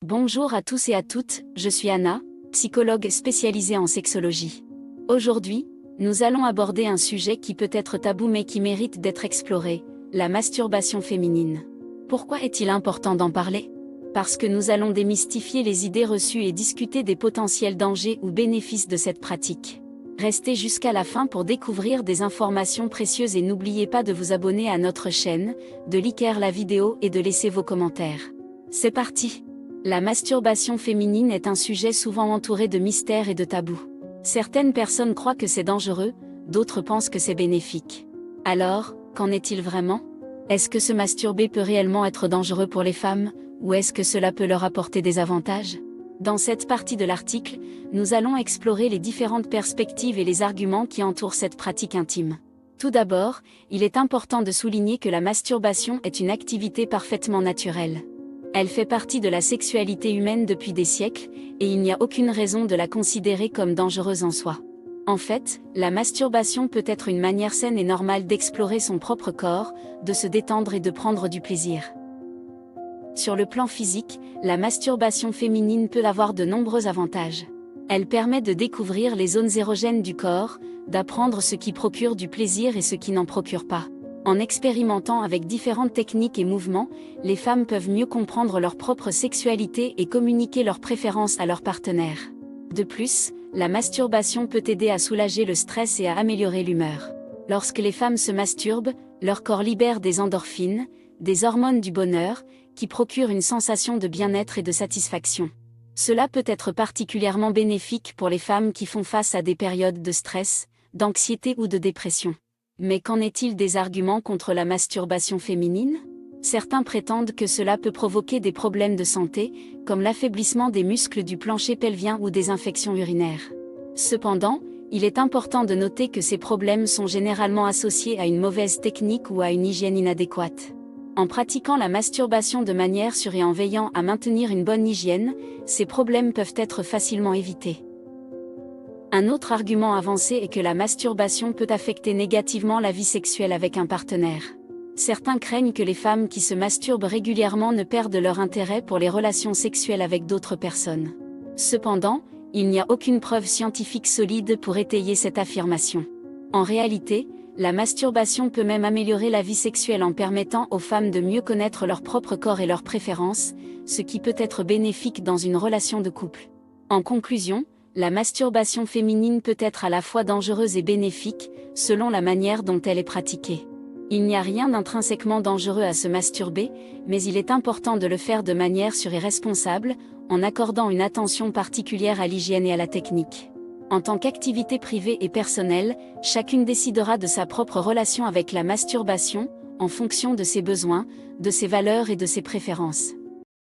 Bonjour à tous et à toutes, je suis Anna, psychologue spécialisée en sexologie. Aujourd'hui, nous allons aborder un sujet qui peut être tabou mais qui mérite d'être exploré, la masturbation féminine. Pourquoi est-il important d'en parler? Parce que nous allons démystifier les idées reçues et discuter des potentiels dangers ou bénéfices de cette pratique. Restez jusqu'à la fin pour découvrir des informations précieuses et n'oubliez pas de vous abonner à notre chaîne, de liker la vidéo et de laisser vos commentaires. C'est parti! La masturbation féminine est un sujet souvent entouré de mystères et de tabous. Certaines personnes croient que c'est dangereux, d'autres pensent que c'est bénéfique. Alors, qu'en est-il vraiment? Est-ce que se masturber peut réellement être dangereux pour les femmes, ou est-ce que cela peut leur apporter des avantages? Dans cette partie de l'article, nous allons explorer les différentes perspectives et les arguments qui entourent cette pratique intime. Tout d'abord, il est important de souligner que la masturbation est une activité parfaitement naturelle. Elle fait partie de la sexualité humaine depuis des siècles, et il n'y a aucune raison de la considérer comme dangereuse en soi. En fait, la masturbation peut être une manière saine et normale d'explorer son propre corps, de se détendre et de prendre du plaisir. Sur le plan physique, la masturbation féminine peut avoir de nombreux avantages. Elle permet de découvrir les zones érogènes du corps, d'apprendre ce qui procure du plaisir et ce qui n'en procure pas. En expérimentant avec différentes techniques et mouvements, les femmes peuvent mieux comprendre leur propre sexualité et communiquer leurs préférences à leur partenaire. De plus, la masturbation peut aider à soulager le stress et à améliorer l'humeur. Lorsque les femmes se masturbent, leur corps libère des endorphines, des hormones du bonheur, qui procurent une sensation de bien-être et de satisfaction. Cela peut être particulièrement bénéfique pour les femmes qui font face à des périodes de stress, d'anxiété ou de dépression. Mais qu'en est-il des arguments contre la masturbation féminine? Certains prétendent que cela peut provoquer des problèmes de santé, comme l'affaiblissement des muscles du plancher pelvien ou des infections urinaires. Cependant, il est important de noter que ces problèmes sont généralement associés à une mauvaise technique ou à une hygiène inadéquate. En pratiquant la masturbation de manière sûre et en veillant à maintenir une bonne hygiène, ces problèmes peuvent être facilement évités. Un autre argument avancé est que la masturbation peut affecter négativement la vie sexuelle avec un partenaire. Certains craignent que les femmes qui se masturbent régulièrement ne perdent leur intérêt pour les relations sexuelles avec d'autres personnes. Cependant, il n'y a aucune preuve scientifique solide pour étayer cette affirmation. En réalité, la masturbation peut même améliorer la vie sexuelle en permettant aux femmes de mieux connaître leur propre corps et leurs préférences, ce qui peut être bénéfique dans une relation de couple. En conclusion, la masturbation féminine peut être à la fois dangereuse et bénéfique, selon la manière dont elle est pratiquée. Il n'y a rien d'intrinsèquement dangereux à se masturber, mais il est important de le faire de manière sûre et responsable, en accordant une attention particulière à l'hygiène et à la technique. En tant qu'activité privée et personnelle, chacune décidera de sa propre relation avec la masturbation, en fonction de ses besoins, de ses valeurs et de ses préférences.